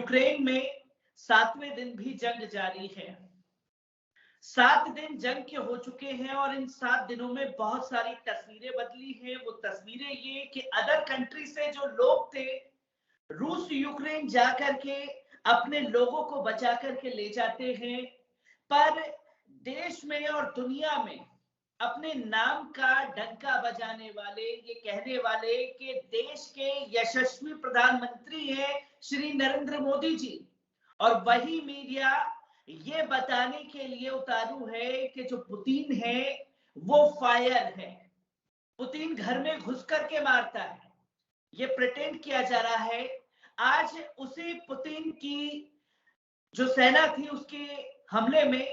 Ukraine में 7वें दिन भी जंग जारी है। 7 दिन जंग के हो चुके हैं और इन 7 दिनों में बहुत सारी तस्वीरें बदली हैं। वो तस्वीरें ये कि अदर कंट्री से जो लोग थे, रूस यूक्रेन जाकर के अपने लोगों को बचा करके ले जाते हैं, पर देश में और दुनिया में अपने नाम का डंका बजाने वाले, ये कहने वाले कि देश के यशस्वी प्रधानमंत्री हैं श्री नरेंद्र मोदी जी, और वही मीडिया ये बताने के लिए उतारू है कि जो पुतिन है वो फायर है, पुतिन घर में घुस करके मारता है, ये प्रिटेंड किया जा रहा है। आज उसी पुतिन की जो सेना थी उसके हमले में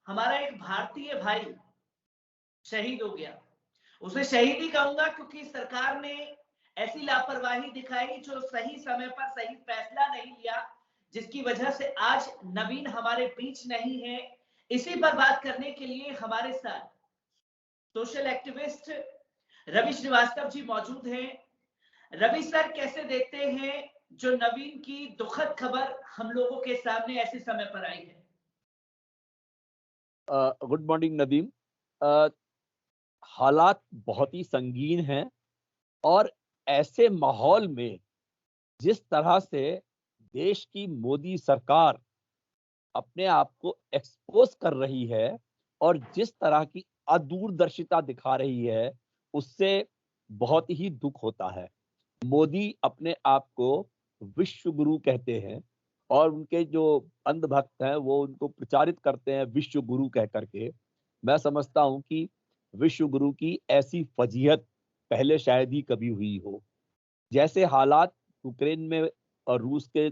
हमारा एक भारतीय भाई शहीद हो गया। उसे शहीद ही कहूंगा क्योंकि सरकार ने ऐसी लापरवाही दिखाई, जो सही समय पर सही फैसला नहीं लिया, जिसकी वजह से आज नवीन हमारे बीच नहीं है। इसी पर बात करने के लिए हमारे साथ सोशल एक्टिविस्ट रवि श्रीवास्तव जी मौजूद हैं। रवि सर, कैसे देखते हैं जो नवीन की दुखद खबर हम लोगों के सामने ऐसे समय पर आई है? Good morning Nadeem. हालात बहुत ही संगीन हैं और ऐसे माहौल में जिस तरह से देश की मोदी सरकार अपने आप को एक्सपोज कर रही है और जिस तरह की अदूरदर्शिता दिखा रही है, उससे बहुत ही दुख होता है। मोदी अपने आप को विश्व गुरु कहते हैं और उनके जो अंधभक्त हैं वो उनको प्रचारित करते हैं विश्व गुरु कह करके। मैं समझता हूं कि विश्व गुरु की ऐसी फजीहत पहले शायद ही कभी हुई हो। जैसे हालात यूक्रेन में और रूस के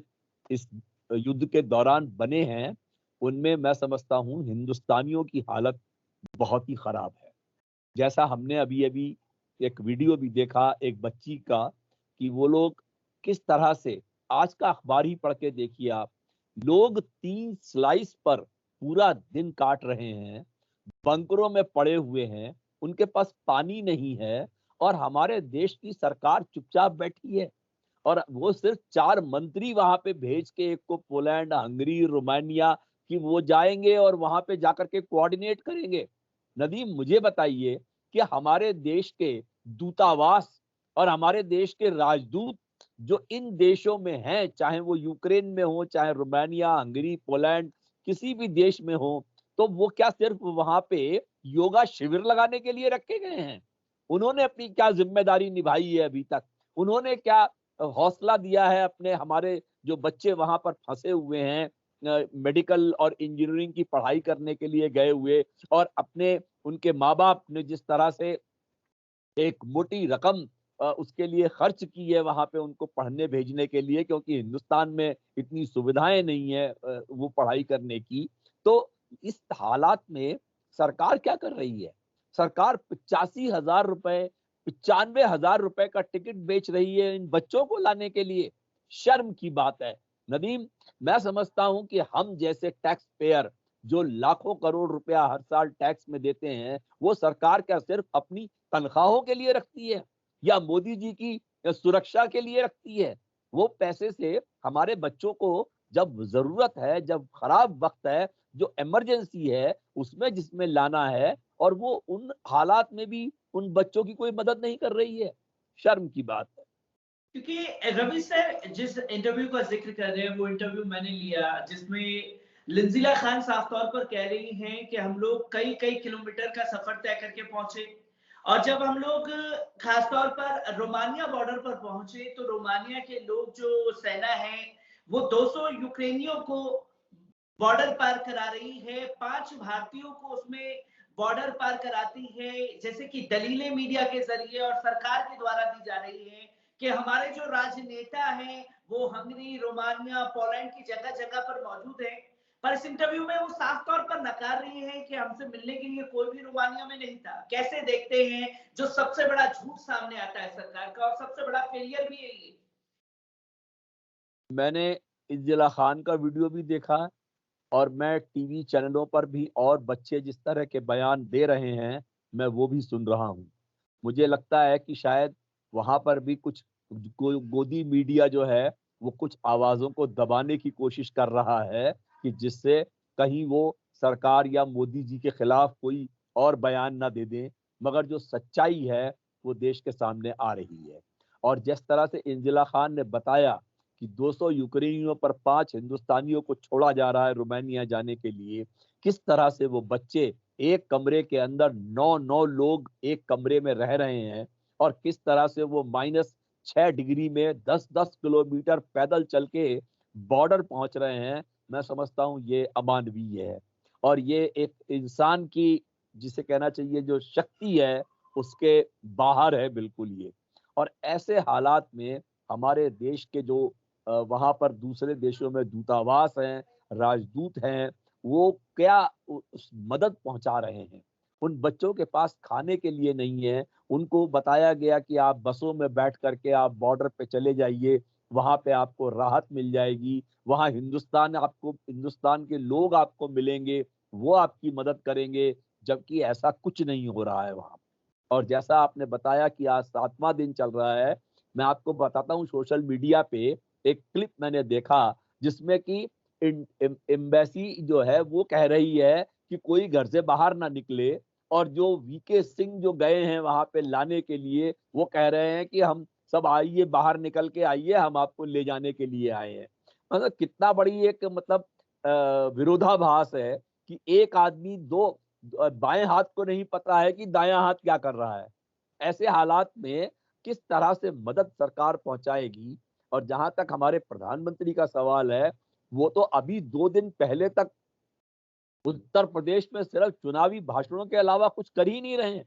इस युद्ध के दौरान बने हैं, उनमें मैं समझता हूं हिंदुस्तानियों की हालत बहुत ही खराब है। जैसा हमने अभी अभी एक वीडियो भी देखा एक बच्ची का, कि वो लोग किस तरह से, आज का अखबार ही पढ़ के देखिए आप, लोग 3 स्लाइस पर पूरा दिन काट रहे हैं, बंकरों में पड़े हुए हैं, उनके पास पानी नहीं है और हमारे देश की सरकार चुपचाप बैठी है। और वो सिर्फ 4 मंत्री वहां पे भेज के, एक को पोलैंड, हंगरी, रोमानिया, कि वो जाएंगे और वहां पे जाकर के कोऑर्डिनेट करेंगे। नदीम, मुझे बताइए कि हमारे देश के दूतावास और हमारे देश के राजदूत जो इन देशों में हैं, चाहे वो यूक्रेन में हो, चाहे रोमानिया, हंगरी, पोलैंड, किसी भी देश में हो, तो वो क्या सिर्फ वहां पे योगा शिविर लगाने के लिए रखे गए हैं? उन्होंने अपनी क्या जिम्मेदारी निभाई है अभी तक? उन्होंने क्या हौसला दिया है अपने, हमारे जो बच्चे वहां पर फंसे हुए हैं, मेडिकल और इंजीनियरिंग की पढ़ाई करने के लिए गए हुए, और अपने उनके माँ बाप ने जिस तरह से एक मोटी रकम उसके लिए खर्च की है वहां पे उनको पढ़ने भेजने के लिए, क्योंकि हिंदुस्तान में इतनी सुविधाएं नहीं है वो पढ़ाई करने की। तो इस हालात में सरकार क्या कर रही है? सरकार 85,000 रुपए, 95,000 रुपए का टिकट बेच रही है इन बच्चों को लाने के लिए। शर्म की बात है नदीम। मैं समझता हूं कि हम जैसे टैक्स पेयर जो लाखों करोड़ रुपया हर साल टैक्स में देते हैं, वो सरकार क्या सिर्फ अपनी तनख्वाहों के लिए रखती है या मोदी जी की सुरक्षा के लिए रखती है? वो पैसे से हमारे बच्चों को जब जरूरत है, जब खराब वक्त है, जो इमरजेंसी है, उसमें जिसमें लाना है, और वो उन हालात में भी उन बच्चों की कोई मदद नहीं कर रही है। शर्म की बात है। क्योंकि रवि सर जिस इंटरव्यू का जिक्र कर रहे हैं वो इंटरव्यू मैंने लिया, जिसमें लिंजिला खान साफ तौर पर कह रही हैं कि हम लोग कई कई किलोमीटर का सफर तय करके पहुंचे, और जब हम लोग खासतौर पर रोमानिया बॉर्डर पर पहुंचे तो रोमानिया के लोग, जो सेना है, वो 200 यूक्रेनियों को बॉर्डर पार करा रही है, 5 भारतीयों को उसमें बॉर्डर पार कराती है, जैसे कि दलीलें मीडिया के जरिए और सरकार के द्वारा दी जा रही है कि हमारे जो राजनेता हैं वो हंगरी, रोमानिया, पोलैंड की जगह जगह पर मौजूद है। पर इस इंटरव्यू में वो साफ तौर पर नकार रही है कि हमसे मिलने के लिए कोई भी रोमानिया में नहीं था। कैसे देखते हैं जो सबसे बड़ा झूठ सामने आता है सरकार का, और सबसे बड़ा फेलियर भी है ये? मैंने इंजिला खान का वीडियो भी देखा और मैं टीवी चैनलों पर भी और बच्चे जिस तरह के बयान दे रहे हैं, मैं वो भी सुन रहा हूँ। मुझे लगता है कि शायद वहाँ पर भी कुछ गोदी मीडिया जो है वो कुछ आवाजों को दबाने की कोशिश कर रहा है कि जिससे कहीं वो सरकार या मोदी जी के खिलाफ कोई और बयान ना दे दें, मगर जो सच्चाई है वो देश के सामने आ रही है। और जिस तरह से इंजिला खान ने बताया कि 200 यूक्रेनियों पर 5 हिंदुस्तानियों को छोड़ा जा रहा है रोमानिया जाने के लिए, किस तरह से वो बच्चे एक कमरे के अंदर 9-9 लोग एक कमरे में रह रहे हैं और किस तरह से वो -6 डिग्री में 10-10 किलोमीटर पैदल चल के बॉर्डर पहुंच रहे हैं, मैं समझता हूं ये अमानवीय है। और ये एक इंसान की, जिसे कहना चाहिए जो शक्ति है, उसके बाहर है बिल्कुल ये। और ऐसे हालात में हमारे देश के जो वहां पर दूसरे देशों में दूतावास हैं, राजदूत हैं, वो क्या उस मदद पहुंचा रहे हैं। उन बच्चों के पास खाने के लिए नहीं है। उनको बताया गया कि आप बसों में बैठ करके आप बॉर्डर पे चले जाइए, वहां पे आपको राहत मिल जाएगी, वहां हिंदुस्तान के लोग आपको मिलेंगे, वो आपकी मदद करेंगे, जबकि ऐसा कुछ नहीं हो रहा है वहां। और जैसा आपने बताया कि आज 7वां दिन चल रहा है, मैं आपको बताता हूँ सोशल मीडिया पे एक क्लिप मैंने देखा जिसमें कि एम्बेसी जो है वो कह रही है कि कोई घर से बाहर ना निकले, और जो वीके सिंह जो गए हैं वहां पे लाने के लिए, वो कह रहे हैं कि हम सब आइए, बाहर निकल के आइए, हम आपको ले जाने के लिए आए हैं। मतलब कितना बड़ी एक मतलब विरोधाभास है कि एक आदमी दो बाएं हाथ को नहीं पता है कि दायां हाथ क्या कर रहा है। ऐसे हालात में किस तरह से मदद सरकार पहुंचाएगी। और जहां तक हमारे प्रधानमंत्री का सवाल है, वो तो अभी 2 दिन पहले तक उत्तर प्रदेश में सिर्फ चुनावी भाषणों के अलावा कुछ कर ही नहीं रहे हैं।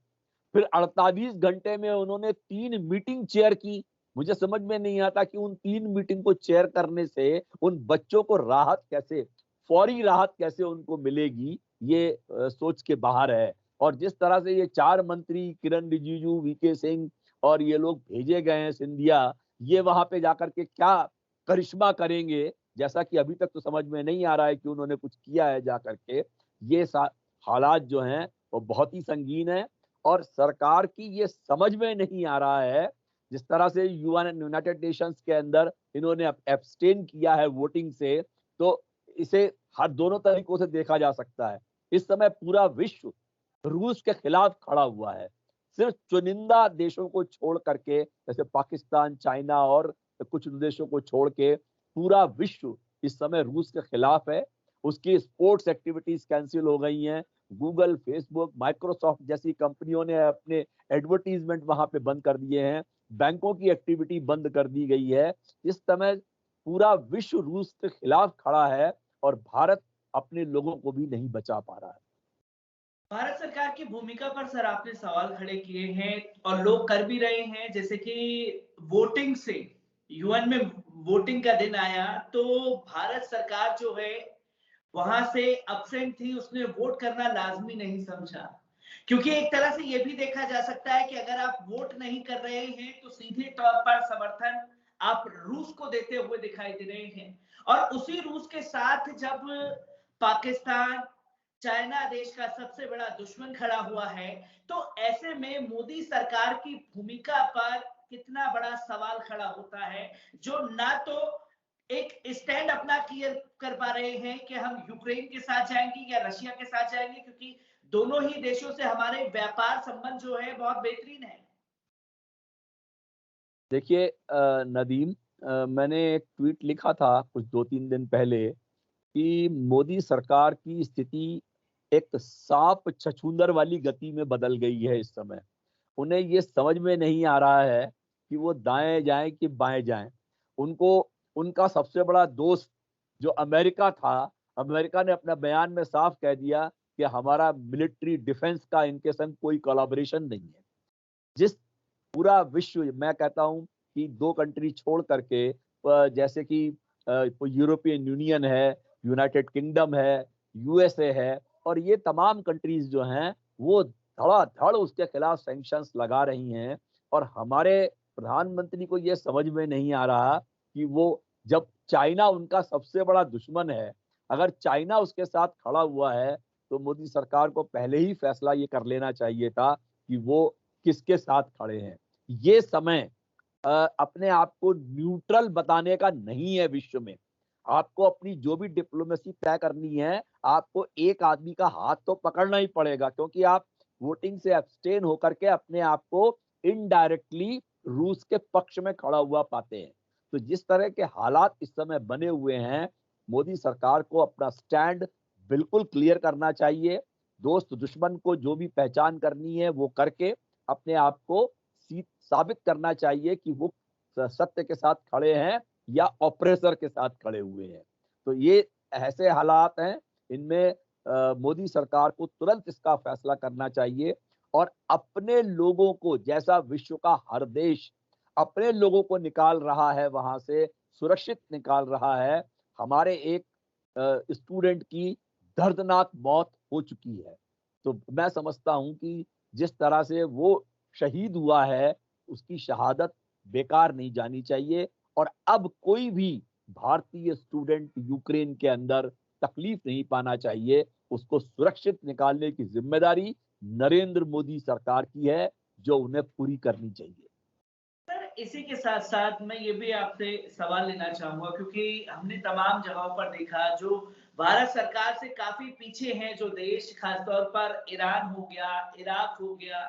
फिर 48 घंटे में उन्होंने 3 मीटिंग चेयर की। मुझे समझ में नहीं आता कि उन 3 मीटिंग को चेयर करने से उन बच्चों को राहत कैसे, फौरी राहत कैसे उनको मिलेगी, ये सोच के बाहर है। और जिस तरह से ये 4 मंत्री किरण रिजिजू, वीके सिंह और ये लोग भेजे गए हैं, सिंधिया, ये वहां पे जाकर के क्या करिश्मा करेंगे, जैसा कि अभी तक तो समझ में नहीं आ रहा है कि उन्होंने कुछ किया है जाकर के। ये हालात जो हैं वो बहुत ही संगीन है। और सरकार की ये समझ में नहीं आ रहा है, जिस तरह से यूनाइटेड नेशंस के अंदर इन्होंने एब्सटेन किया है वोटिंग से, तो इसे हर दोनों तरीकों से देखा जा सकता है। इस समय पूरा विश्व रूस के खिलाफ खड़ा हुआ है। सिर्फ चुनिंदा देशों को छोड़ करके, जैसे पाकिस्तान, चाइना और कुछ देशों को छोड़ के पूरा विश्व इस समय रूस के खिलाफ है। उसकी स्पोर्ट्स एक्टिविटीज कैंसिल हो गई हैं। गूगल, फेसबुक, माइक्रोसॉफ्ट जैसी कंपनियों ने अपने एडवर्टीजमेंट वहां पे बंद कर दिए हैं। बैंकों की एक्टिविटी बंद कर दी गई है। इस समय पूरा विश्व रूस के खिलाफ खड़ा है और भारत अपने लोगों को भी नहीं बचा पा रहा है। भारत सरकार की भूमिका पर सर आपने सवाल खड़े किए हैं और लोग कर भी रहे हैं, जैसे कि वोटिंग से यूएन में वोटिंग का दिन आया तो भारत सरकार जो है वहां से अब्सेंट थी, उसने वोट करना लाजमी नहीं समझा। क्योंकि एक तरह से यह भी देखा जा सकता है कि अगर आप वोट नहीं कर रहे हैं तो सीधे तौर पर समर्थन आप रूस को देते हुए दिखाई दे रहे हैं। और उसी रूस के साथ जब पाकिस्तान, चाइना देश का सबसे बड़ा दुश्मन खड़ा हुआ है, तो ऐसे में मोदी सरकार की भूमिका पर कितना बड़ा सवाल खड़ा होता है, जो ना तो एक स्टैंड अपना क्लियर कर पा रहे हैं कि हम यूक्रेन के साथ जाएंगे या रशिया के साथ जाएंगे, क्योंकि दोनों ही देशों से हमारे व्यापार संबंध जो है बहुत बेहतरीन है। देखिए नदीम, मैंने एक ट्वीट लिखा था कुछ 2-3 दिन पहले कि मोदी सरकार की स्थिति एक सांप छछूंदर वाली गति में बदल गई है इस समय। उन्हें ये समझ में नहीं आ रहा है कि वो दाएं जाएं कि बाएं जाएं। उनको उनका सबसे बड़ा दोस्त जो अमेरिका था, अमेरिका ने अपने बयान में साफ कह दिया कि हमारा मिलिट्री डिफेंस का इनके संग कोई कोलैबोरेशन नहीं है। जिस पूरा विश्व, मैं कहता हूं कि 2 कंट्री छोड़ करके जैसे कि यूरोपियन यूनियन है, यूनाइटेड किंगडम है, यूएसए है, और ये तमाम कंट्रीज जो हैं वो धड़ाधड़ उसके खिलाफ सैंक्शंस लगा रही हैं। और हमारे प्रधानमंत्री को ये समझ में नहीं आ रहा कि वो, जब चाइना उनका सबसे बड़ा दुश्मन है, अगर चाइना उसके साथ खड़ा हुआ है, तो मोदी सरकार को पहले ही फैसला ये कर लेना चाहिए था कि वो किसके साथ खड़े हैं। ये समय अपने आप को न्यूट्रल बताने का नहीं है विश्व में। आपको अपनी जो भी डिप्लोमेसी तय करनी है, आपको एक आदमी का हाथ तो पकड़ना ही पड़ेगा, क्योंकि आप वोटिंग से एब्सटेन होकर के अपने आप को इनडायरेक्टली रूस के पक्ष में खड़ा हुआ पाते हैं। तो जिस तरह के हालात इस समय बने हुए हैं, मोदी सरकार को अपना स्टैंड बिल्कुल क्लियर करना चाहिए। दोस्त दुश्मन को जो भी पहचान करनी है वो करके अपने आप को साबित करना चाहिए कि वो सत्य के साथ खड़े हैं या ऑपरेसर के साथ खड़े हुए हैं। तो ये ऐसे हालात हैं, इनमें मोदी सरकार को तुरंत इसका फैसला करना चाहिए और अपने लोगों को, जैसा विश्व का हर देश अपने लोगों को निकाल रहा है, वहां से सुरक्षित निकाल रहा है। हमारे एक स्टूडेंट की दर्दनाक मौत हो चुकी है, तो मैं समझता हूं कि जिस तरह से वो शहीद हुआ है, उसकी शहादत बेकार नहीं जानी चाहिए। और अब कोई भी भारतीय स्टूडेंट यूक्रेन के अंदर तकलीफ नहीं पाना चाहिए। उसको सुरक्षित निकालने की जिम्मेदारी नरेंद्र मोदी सरकार की है, जो उन्हें पूरी करनी चाहिए। सर, इसी के साथ साथ मैं ये भी आपसे सवाल लेना चाहूंगा, क्योंकि हमने तमाम जगहों पर देखा जो भारत सरकार से काफी पीछे हैं जो देश, खासतौर पर ईरान हो गया, इराक हो गया,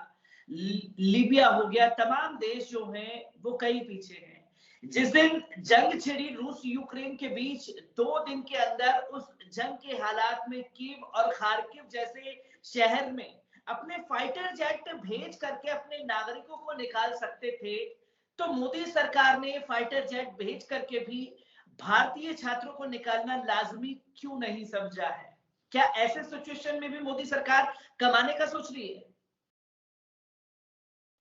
लीबिया हो गया, तमाम देश जो हैं वो कई पीछे हैं। जिस दिन जंग छिड़ी रूस यूक्रेन के बीच, 2 दिन के अंदर उस जंग के हालात में कीव और खार्किव जैसे शहर में अपने फाइटर जेट भेज करके अपने नागरिकों को निकाल सकते थे, तो मोदी सरकार ने फाइटर जेट भेज करके भी भारतीय छात्रों को निकालना लाजमी क्यों नहीं समझा है? क्या ऐसे सिचुएशन में भी मोदी सरकार कमाने का सोच रही है?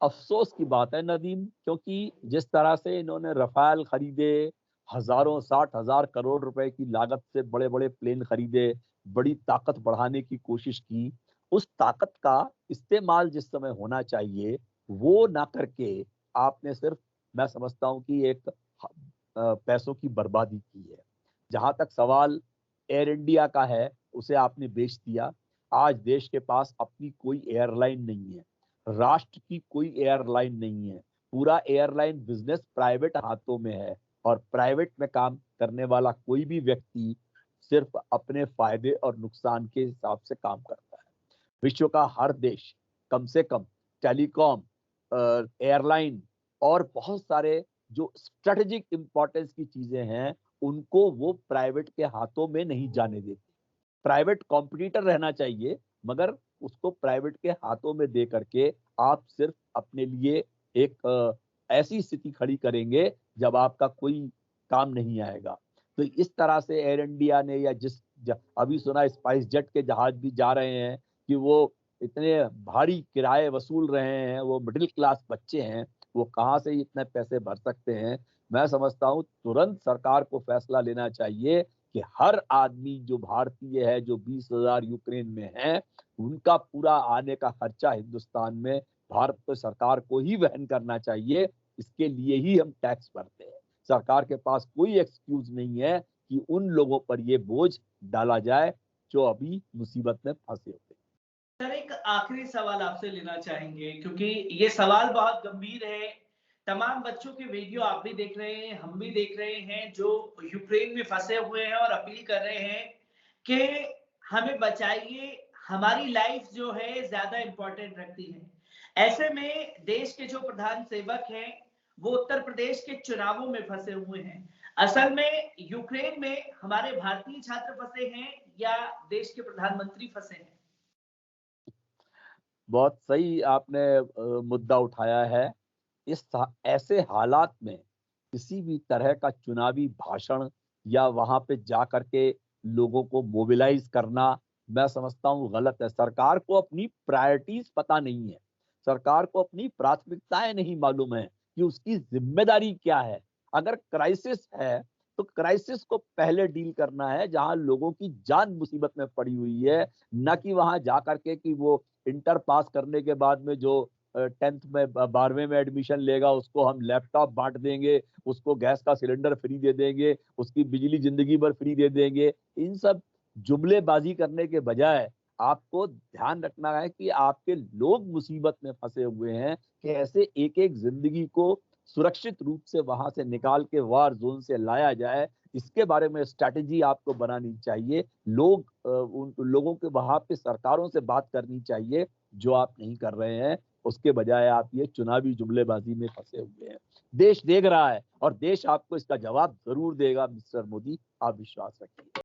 अफसोस की बात है नदीम, क्योंकि जिस तरह से इन्होंने रफाल खरीदे, हजारों 60,000 करोड़ रुपए की लागत से बड़े बड़े प्लेन खरीदे, बड़ी ताकत बढ़ाने की कोशिश की, उस ताकत का इस्तेमाल जिस समय होना चाहिए वो ना करके आपने सिर्फ, मैं समझता हूँ कि एक पैसों की बर्बादी की है। जहां तक सवाल एयर इंडिया का है, उसे आपने बेच दिया। आज देश के पास अपनी कोई एयरलाइन नहीं है, राष्ट्र की कोई एयरलाइन नहीं है। पूरा एयरलाइन बिजनेस प्राइवेट हाथों में है, और प्राइवेट में काम करने वाला कोई भी व्यक्ति सिर्फ अपने फायदे और नुकसान के हिसाब से काम करता है। विश्व का हर देश कम से कम टेलीकॉम, एयरलाइन और बहुत सारे जो स्ट्रेटेजिक इंपॉर्टेंस की चीजें हैं, उनको वो प्राइवेट के हाथों में नहीं जाने देते। प्राइवेट कॉम्पिटिटर रहना चाहिए, मगर उसको प्राइवेट के हाथों में दे करके आप सिर्फ अपने लिए एक ऐसी स्थिति खड़ी करेंगे जब आपका कोई काम नहीं आएगा। तो इस तरह से एयर इंडिया ने, या अभी सुना स्पाइस जेट के जहाज भी जा रहे हैं कि वो इतने भारी किराए वसूल रहे हैं, वो मिडिल क्लास बच्चे हैं, वो कहाँ से इतने पैसे भर सकते हैं। मैं समझता हूँ तुरंत सरकार को फैसला लेना चाहिए कि हर आदमी जो भारतीय है, जो 20,000 यूक्रेन में है, उनका पूरा आने का खर्चा हिंदुस्तान में भारत सरकार को ही वहन करना चाहिए। इसके लिए ही हम टैक्स भरते हैं। सरकार के पास कोई एक्सक्यूज नहीं है कि उन लोगों पर ये बोझ डाला जाए जो अभी मुसीबत में फंसे हुए। सर, एक आखिरी सवाल आपसे लेना चाहेंगे, क्योंकि ये सवाल बहुत गंभीर है। तमाम बच्चों के वीडियो आप भी देख रहे हैं, हम भी देख रहे हैं, जो यूक्रेन में फंसे हुए हैं और अपील कर रहे हैं कि हमें बचाइए, हमारी लाइफ जो है ज्यादा इंपॉर्टेंट रखती है। ऐसे में देश के जो प्रधान सेवक हैं वो उत्तर प्रदेश के चुनावों में फंसे हुए हैं। असल में यूक्रेन में हमारे भारतीय छात्र फंसे हैं या देश के प्रधानमंत्री फंसे हैं? बहुत सही आपने मुद्दा उठाया है। ऐसे हालात में किसी भी तरह का चुनावी भाषण या वहां पे जा करके लोगों को मोबिलाइज करना, मैं समझता हूँ गलत है। सरकार को अपनी प्रायोरिटीज पता नहीं है, सरकार को अपनी प्राथमिकताएं नहीं मालूम है कि उसकी जिम्मेदारी क्या है। अगर क्राइसिस है तो क्राइसिस को पहले डील करना है, जहां लोगों की जान मुसीबत में पड़ी हुई है, न कि वहां जा करके कि वो इंटर पास करने के बाद में जो 10th में 12वें में एडमिशन लेगा उसको हम लैपटॉप बांट देंगे, उसको गैस का सिलेंडर फ्री दे देंगे, उसकी बिजली जिंदगी भर फ्री दे देंगे। इन सब जुमलेबाजी करने के बजाय आपको ध्यान रखना है कि आपके लोग मुसीबत में फंसे हुए हैं, कि ऐसे एक एक जिंदगी को सुरक्षित रूप से वहां से निकाल के वार जोन से लाया जाए, इसके बारे में स्ट्रैटेजी आपको बनानी चाहिए। उन लोगों के वहां पे सरकारों से बात करनी चाहिए, जो आप नहीं कर रहे हैं। उसके बजाय आप ये चुनावी जुमलेबाजी में फंसे हुए हैं। देश देख रहा है और देश आपको इसका जवाब जरूर देगा मिस्टर मोदी, आप विश्वास रखिए।